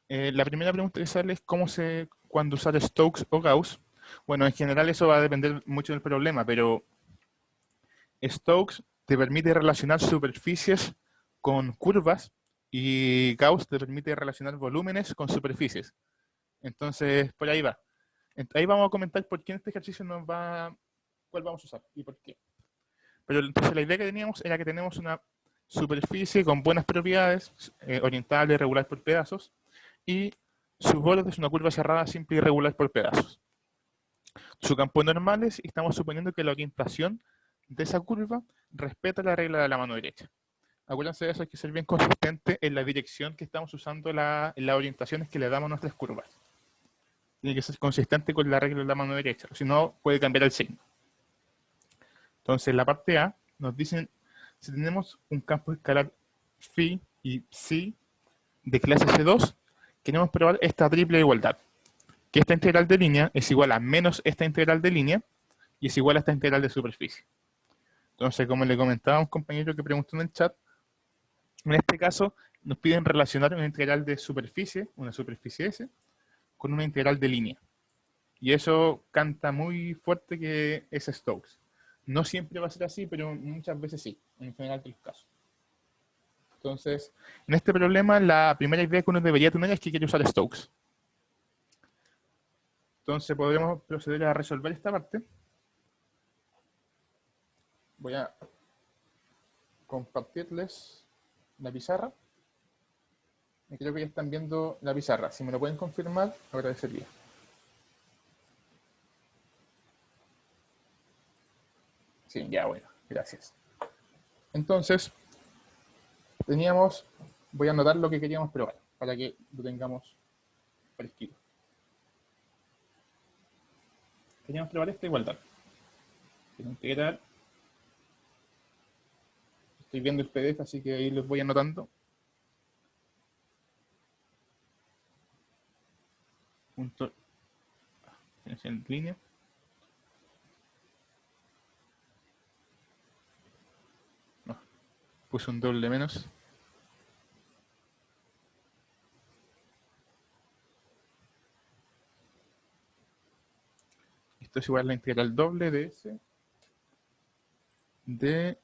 La primera pregunta que sale es cuándo usar Stokes o Gauss. Bueno, en general eso va a depender mucho del problema, pero Stokes te permite relacionar superficies con curvas y Gauss te permite relacionar volúmenes con superficies. Entonces, por ahí va. Ahí vamos a comentar por qué en este ejercicio cuál vamos a usar y por qué. Pero entonces la idea que teníamos era que tenemos una superficie con buenas propiedades, orientable, regular por pedazos, y su borde es una curva cerrada, simple y regular por pedazos. Su campo normal es, y estamos suponiendo que la orientación de esa curva respeta la regla de la mano derecha. Acuérdense de eso, hay que ser bien consistente en la dirección que estamos usando, en las orientaciones que le damos a nuestras curvas. Tiene que ser consistente con la regla de la mano derecha, si no puede cambiar el signo. Entonces, en la parte A nos dicen, si tenemos un campo escalar phi y psi de clase C2, queremos probar esta triple igualdad, que esta integral de línea es igual a menos esta integral de línea y es igual a esta integral de superficie. Entonces, como le comentaba a un compañero que preguntó en el chat, en este caso nos piden relacionar una integral de superficie, una superficie S, con una integral de línea. Y eso canta muy fuerte que es Stokes. No siempre va a ser así, pero muchas veces sí, en general de los casos. Entonces, en este problema, la primera idea que uno debería tener es que quiere usar Stokes. Entonces, podremos proceder a resolver esta parte. Voy a compartirles la pizarra. Y creo que ya están viendo la pizarra. Si me lo pueden confirmar, agradecería. Sí, ya, bueno, gracias. Entonces, voy a anotar lo que queríamos probar, para que lo tengamos fresquito. Queríamos probar esta igualdad. Quiero integrar. Estoy viendo el PDF, así que ahí los voy anotando. Punto. En línea. No, puse un doble menos. Esto es igual a la integral doble de S de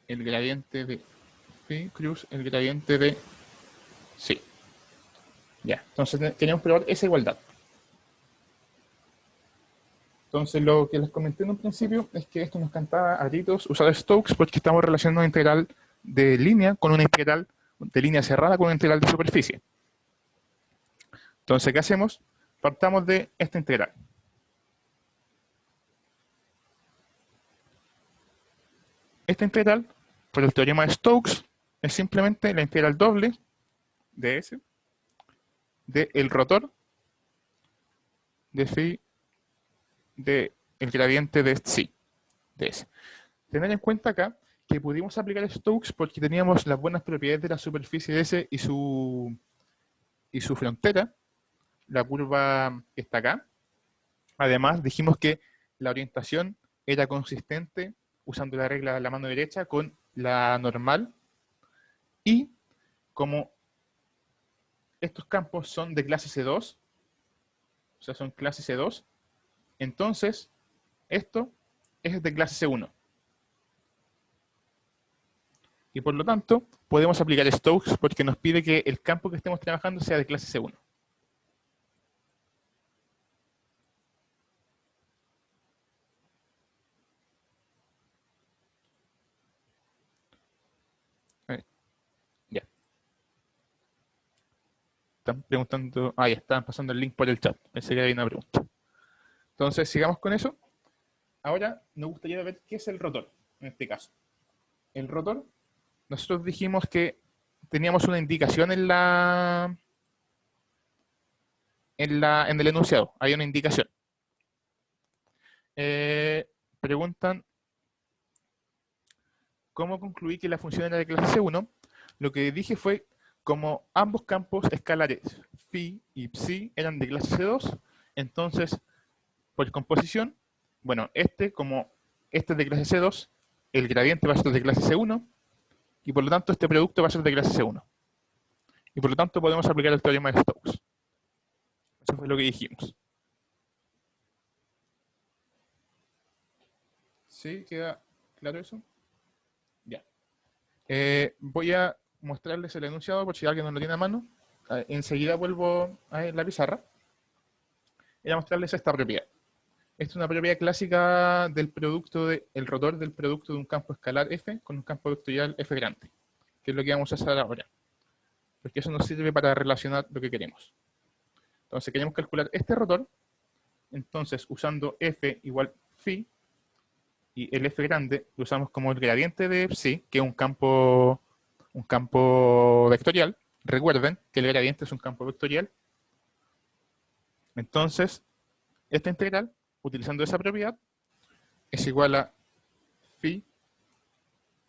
el gradiente de phi cruz el gradiente de sí. Ya, entonces queríamos probar esa igualdad. Entonces lo que les comenté en un principio es que esto nos cantaba a gritos usar Stokes porque estamos relacionando una integral de línea con una integral de línea cerrada con una integral de superficie. Entonces, ¿qué hacemos? Partamos de esta integral. Esta integral, por el teorema de Stokes, es simplemente la integral doble de S del rotor de phi del gradiente de psi de S. Tener en cuenta acá que pudimos aplicar Stokes porque teníamos las buenas propiedades de la superficie de S y su frontera, la curva que está acá. Además, dijimos que la orientación era consistente usando la regla de la mano derecha con la normal. Y como estos campos son de clase C2, o sea, son clase C2, entonces esto es de clase C1. Y por lo tanto, podemos aplicar Stokes porque nos pide que el campo que estemos trabajando sea de clase C1. Ya. Están preguntando. Ah, ya estaban pasando el link por el chat. Pensé que había una pregunta. Entonces, sigamos con eso. Ahora nos gustaría ver qué es el rotor, en este caso. El rotor, nosotros dijimos que teníamos una indicación en el enunciado. Hay una indicación. Preguntan cómo concluí que la función era de clase C1. Lo que dije fue, como ambos campos escalares phi y psi eran de clase C2, entonces, por composición, bueno, como este es de clase C2, el gradiente va a ser de clase C1, y por lo tanto este producto va a ser de clase C1. y por lo tanto podemos aplicar el teorema de Stokes. Eso fue lo que dijimos. ¿Sí? ¿Queda claro eso? Ya. Voy a mostrarles el enunciado por si alguien no lo tiene a mano. Enseguida vuelvo a la pizarra. Voy a mostrarles esta propiedad. Esta es una propiedad clásica del producto el rotor del producto de un campo escalar F con un campo vectorial F grande, que es lo que vamos a hacer ahora, porque eso nos sirve para relacionar lo que queremos. Entonces queremos calcular este rotor, entonces usando F igual phi, y el F grande lo usamos como el gradiente de psi, que es un campo vectorial. Recuerden que el gradiente es un campo vectorial. Entonces, esta integral, utilizando esa propiedad, es igual a phi,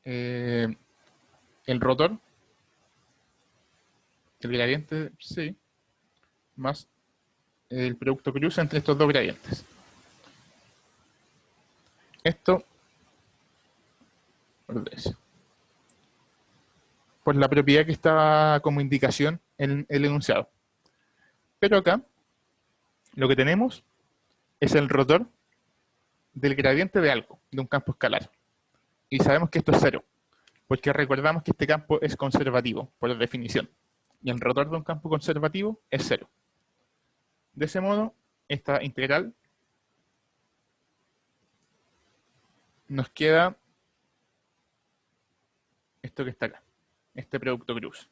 el rotor, el gradiente de psi, más el producto cruz entre estos dos gradientes. Esto por la propiedad que está como indicación en el enunciado. Pero acá, lo que tenemos es el rotor del gradiente de algo, de un campo escalar. Y sabemos que esto es cero, porque recordamos que este campo es conservativo, por definición. Y el rotor de un campo conservativo es cero. De ese modo, esta integral nos queda esto que está acá, este producto cruz,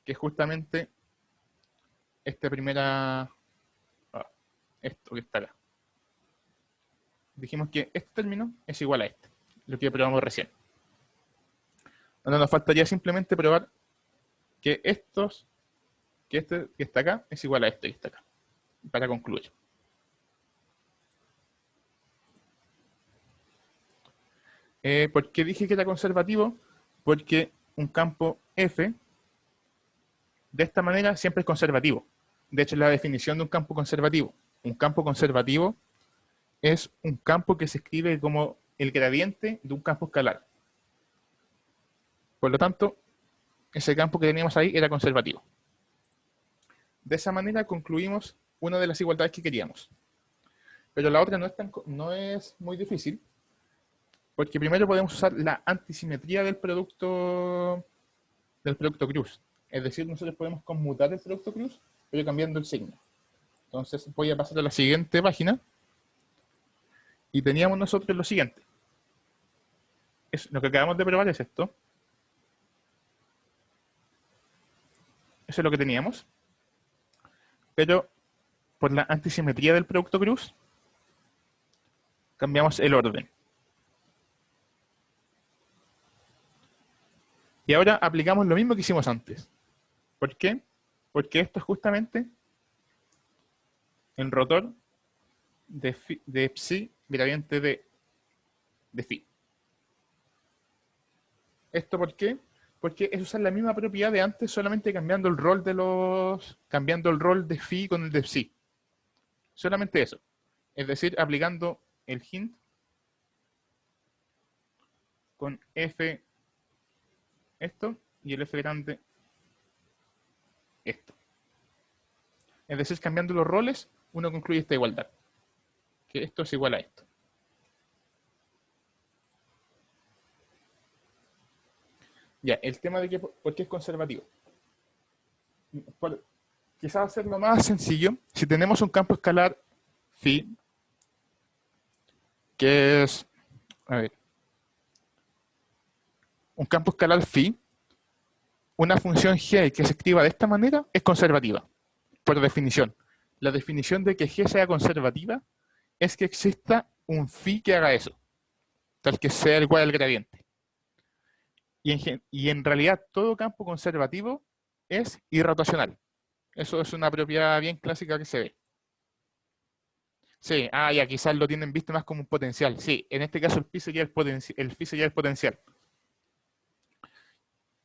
que es justamente esto que está acá. Dijimos que este término es igual a este, lo que probamos recién. Ahora nos faltaría simplemente probar que este que está acá es igual a este que está acá, para concluir. ¿Por qué dije que era conservativo? Porque un campo F de esta manera siempre es conservativo. De hecho, es la definición de un campo conservativo. Un campo conservativo es un campo que se escribe como el gradiente de un campo escalar. Por lo tanto, ese campo que teníamos ahí era conservativo. De esa manera concluimos una de las igualdades que queríamos. Pero la otra no es muy difícil, porque primero podemos usar la antisimetría del producto cruz. Es decir, nosotros podemos conmutar el producto cruz, pero cambiando el signo. Entonces voy a pasar a la siguiente página. Y teníamos nosotros lo siguiente. Lo que acabamos de probar es esto. Eso es lo que teníamos. Pero por la antisimetría del producto cruz, cambiamos el orden. Y ahora aplicamos lo mismo que hicimos antes. ¿Por qué? Porque esto es justamente el rotor de psi gradiente de phi. ¿Esto por qué? Porque es usar la misma propiedad de antes, solamente cambiando el rol de phi con el de psi. Solamente eso. Es decir, aplicando el hint con f esto y el f grande esto. Es decir, cambiando los roles, uno concluye esta igualdad. Que esto es igual a esto. Ya, el tema de por qué es conservativo. Quizás hacerlo más sencillo, si tenemos un campo escalar phi, que es, a ver, un campo escalar phi, una función g que se escriba de esta manera es conservativa, por definición. La definición de que g sea conservativa es que exista un phi que haga eso, tal que sea igual al gradiente. Y en realidad todo campo conservativo es irrotacional. Eso es una propiedad bien clásica que se ve. Sí, ya quizás lo tienen visto más como un potencial. Sí, en este caso el phi sería el potencial.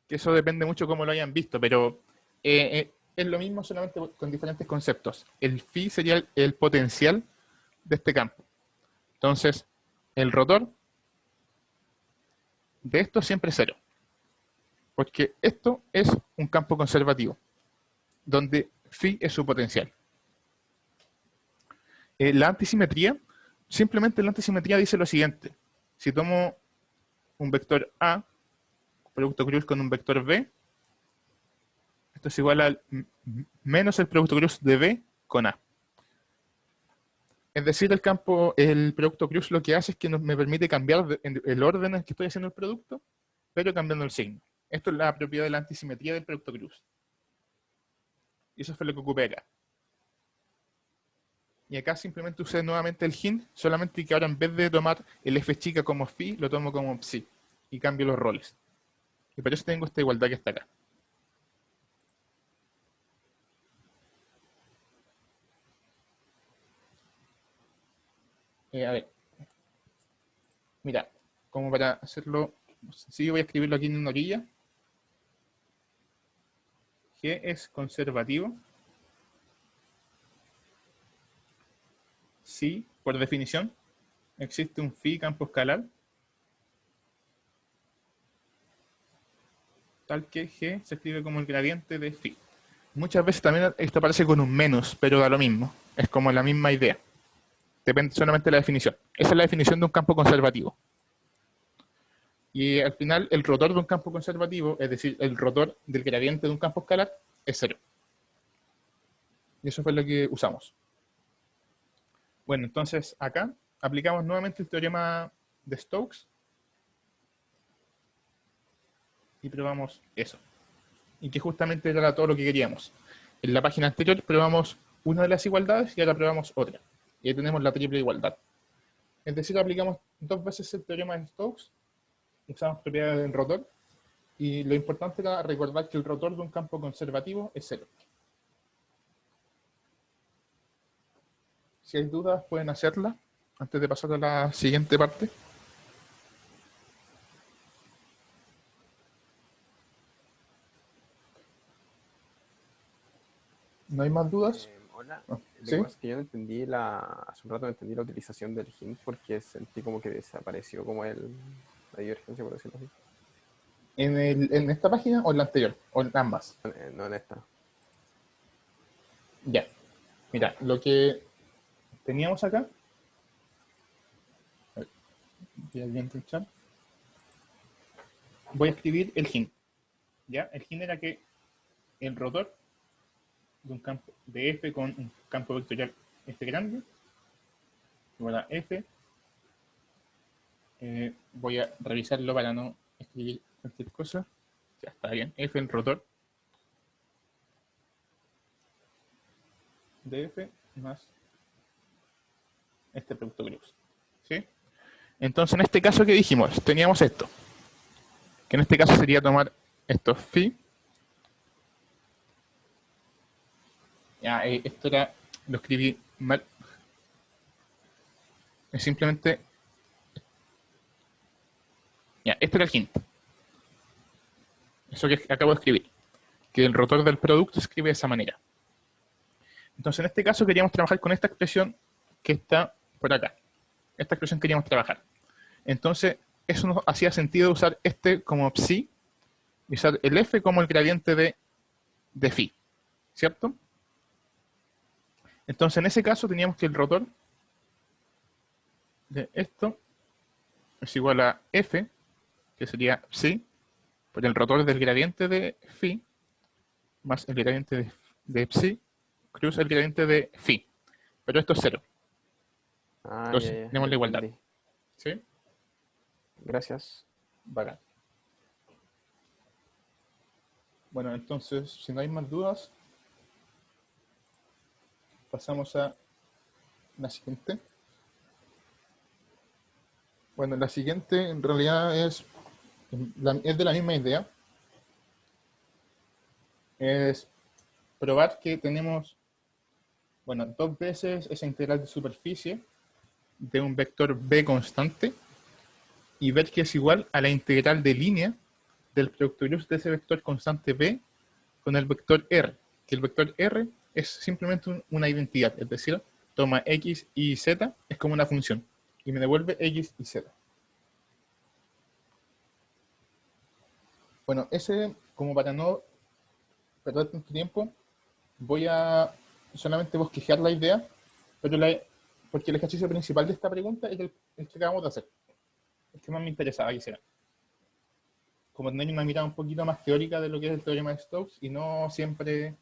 Que eso depende mucho cómo lo hayan visto, pero es lo mismo solamente con diferentes conceptos. El phi sería el potencial de este campo. Entonces, el rotor de esto siempre es cero. Porque esto es un campo conservativo, donde phi es su potencial. La antisimetría, simplemente la antisimetría dice lo siguiente. Si tomo un vector A, producto cruz con un vector B, esto es igual al menos el producto cruz de B con A. Es decir, el producto cruz lo que hace es que me permite cambiar el orden en que estoy haciendo el producto, pero cambiando el signo. Esto es la propiedad de la antisimetría del producto cruz. Y eso fue lo que ocupé acá. Y acá simplemente usé nuevamente el hint, solamente que ahora en vez de tomar el f chica como phi, lo tomo como psi. Y cambio los roles. Y por eso tengo esta igualdad que está acá. A ver. Mira, como para hacerlo sencillo, voy a escribirlo aquí en una orilla. G es conservativo. Si, por definición, existe un phi campo escalar, tal que G se escribe como el gradiente de phi. Muchas veces también esto aparece con un menos, pero da lo mismo. Es como la misma idea. Depende solamente de la definición. Esa es la definición de un campo conservativo. Y al final, el rotor de un campo conservativo, es decir, el rotor del gradiente de un campo escalar, es cero. Y eso fue lo que usamos. Bueno, entonces acá aplicamos nuevamente el teorema de Stokes y probamos eso. Y que justamente era todo lo que queríamos. En la página anterior probamos una de las igualdades y ahora probamos otra. Y ahí tenemos la triple igualdad. Es decir, aplicamos dos veces el teorema de Stokes, usamos propiedades del rotor, y lo importante era recordar que el rotor de un campo conservativo es cero. Si hay dudas, pueden hacerlas antes de pasar a la siguiente parte. ¿No hay más dudas? Hola, No. lo ¿Sí? que pasa es que yo no entendí hace un rato no entendí la utilización del hint porque sentí como que desapareció como la divergencia, por decirlo así. ¿En esta página o en la anterior? ¿O en ambas? No en esta. Ya. Mira, lo que teníamos acá. A ver, voy a intentar. Voy a escribir el hint. ¿Ya? El hint era que el rotor de un campo de F con un campo vectorial F grande igual a F. Voy a revisarlo para no escribir cualquier cosa. Ya está bien. F el rotor de F más este producto cruz. ¿Sí? Entonces, en este caso, ¿qué dijimos? Teníamos esto. Que en este caso sería tomar esto phi. Ya, esto era, lo escribí mal. Es simplemente. Ya, este era el hint. Eso que acabo de escribir. Que el rotor del producto se escribe de esa manera. Entonces, en este caso queríamos trabajar con esta expresión que está por acá. Esta expresión queríamos trabajar. Entonces, eso nos hacía sentido usar este como psi y usar el f como el gradiente de phi. ¿Cierto? Entonces, en ese caso teníamos que el rotor de esto es igual a f, que sería psi, por el rotor del gradiente de phi, más el gradiente de psi, cruz el gradiente de phi. Pero esto es cero. Ah, Entonces, ya tenemos la igualdad. entendí. ¿Sí? Gracias. Bacán. Bueno, entonces, si no hay más dudas, pasamos a la siguiente. Bueno, la siguiente en realidad es de la misma idea. Es probar que tenemos, bueno, dos veces esa integral de superficie de un vector b constante y ver que es igual a la integral de línea del producto cruz de ese vector constante b con el vector r, que el vector r es simplemente una identidad, es decir, toma x y z, es como una función, y me devuelve x y z. Bueno, ese, como para no perder tanto tiempo, voy a solamente bosquejar la idea, pero porque el ejercicio principal de esta pregunta es el que acabamos de hacer. El que más me interesaba que será. Como tener una mirada un poquito más teórica de lo que es el teorema de Stokes y no siempre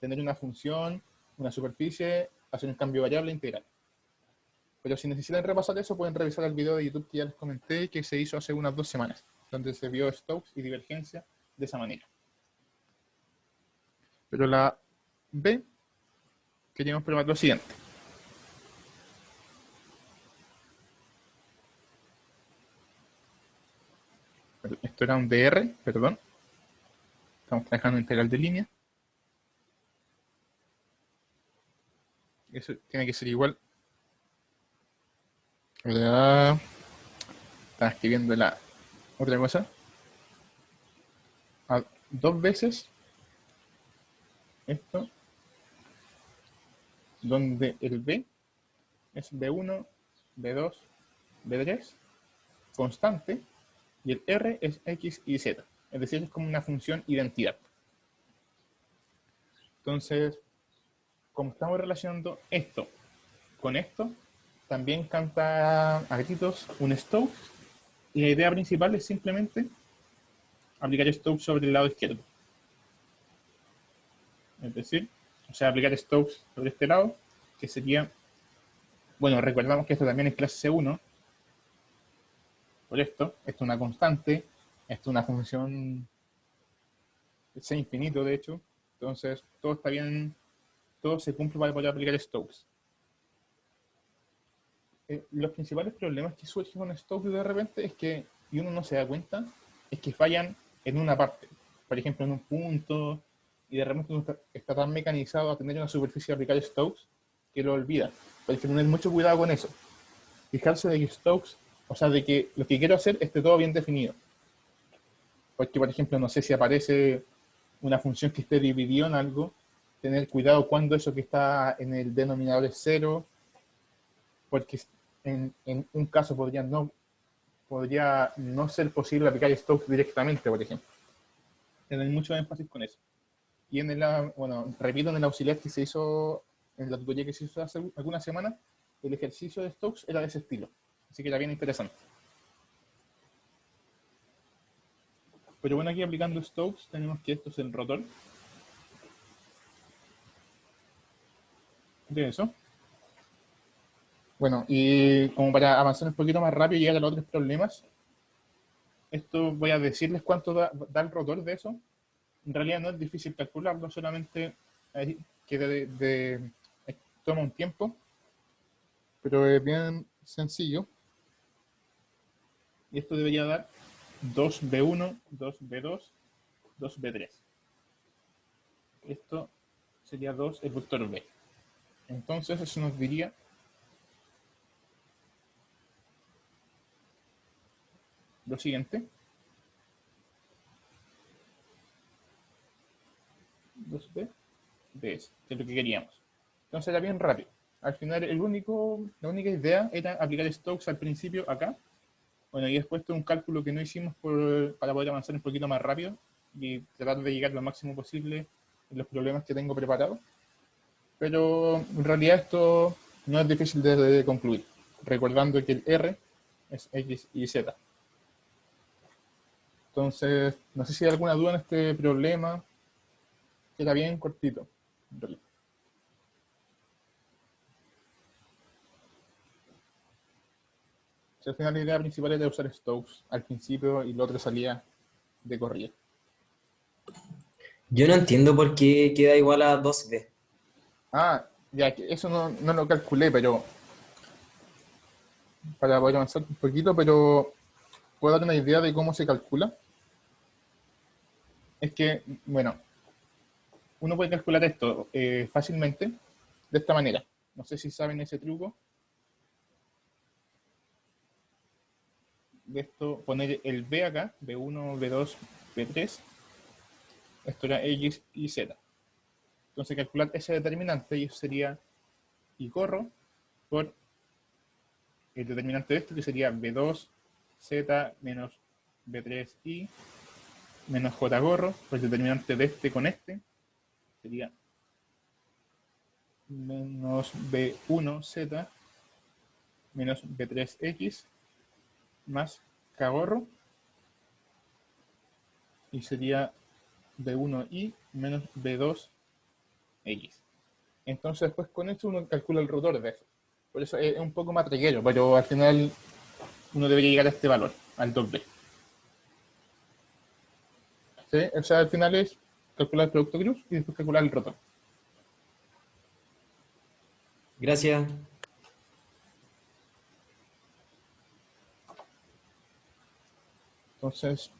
tener una función, una superficie, hacer un cambio variable integral. Pero si necesitan repasar eso, pueden revisar el video de YouTube que ya les comenté, que se hizo hace unas 2 semanas, donde se vio Stokes y divergencia de esa manera. Pero la B, queríamos probar lo siguiente. Esto era un DR, perdón. Estamos trabajando integral de línea. Eso tiene que ser igual. Estaba escribiendo la otra cosa. A 2 veces esto, donde el B es B1, B2, B3, constante, y el R es X y Z. Es decir, es como una función identidad. Entonces, como estamos relacionando esto con esto, también canta a gritos un Stokes, y la idea principal es simplemente aplicar Stokes sobre el lado izquierdo. Es decir, o sea, aplicar Stokes sobre este lado, que sería, bueno, recordamos que esto también es clase C1, por esto es una constante, esto es una función C infinito, de hecho, entonces todo está bien, todo se cumple para poder aplicar Stokes. Los principales problemas que surgen con Stokes de repente es que, y uno no se da cuenta, es que fallan en una parte, por ejemplo en un punto, y de repente uno está tan mecanizado a tener una superficie de aplicar Stokes que lo olvida. Pero hay que tener mucho cuidado con eso. Fijarse de que Stokes, o sea, de que lo que quiero hacer esté todo bien definido. Porque, por ejemplo, no sé si aparece una función que esté dividida en algo, tener cuidado cuando eso que está en el denominador es cero, porque en un caso podría no ser posible aplicar Stokes directamente, por ejemplo. Tener mucho énfasis con eso. Y bueno, repito, en el auxiliar que se hizo, en la tutoría que se hizo hace algunas semanas, el ejercicio de Stokes era de ese estilo. Así que era bien interesante. Pero bueno, aquí aplicando Stokes, tenemos que esto es el rotor de eso. Bueno, y como para avanzar un poquito más rápido y llegar a los otros problemas, esto voy a decirles cuánto da el rotor de eso. En realidad no es difícil calcularlo, solamente que toma un tiempo, pero es bien sencillo. Y esto debería dar 2B1, 2B2, 2B3. Esto sería 2 el vector B. Entonces eso nos diría lo siguiente. 2B, DS, que es lo que queríamos. Entonces era bien rápido. Al final la única idea era aplicar Stokes al principio acá. Bueno, y después de un cálculo que no hicimos para poder avanzar un poquito más rápido y tratar de llegar lo máximo posible en los problemas que tengo preparados. Pero en realidad esto no es difícil de concluir, recordando que el R es X y Z. Entonces, no sé si hay alguna duda en este problema, que era bien cortito, en realidad. Si al final la idea principal era usar Stokes al principio y lo otro salía de corrida. Yo no entiendo por qué queda igual a 2B. Ah, ya, eso no lo calculé, pero para poder avanzar un poquito, pero puedo dar una idea de cómo se calcula. Es que, bueno, uno puede calcular esto fácilmente de esta manera. No sé si saben ese truco. De esto, poner el B acá, B1, B2, B3. Esto era X y Z. Entonces calcular ese determinante y eso sería, y corro por el determinante de esto, que sería B2, Z menos B3 y menos J gorro, pues el determinante de este con este sería menos B1Z menos B3X más K gorro, y sería B1I menos B2X. Entonces después con esto uno calcula el rotor de eso. Por eso es un poco más triguero, pero al final uno debería llegar a este valor, al 2B. ¿Sí? O sea, al final es calcular el producto cruz y después calcular el rotor. Gracias. Entonces,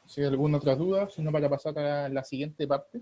si hay alguna otra duda, si no, para pasar a la siguiente parte.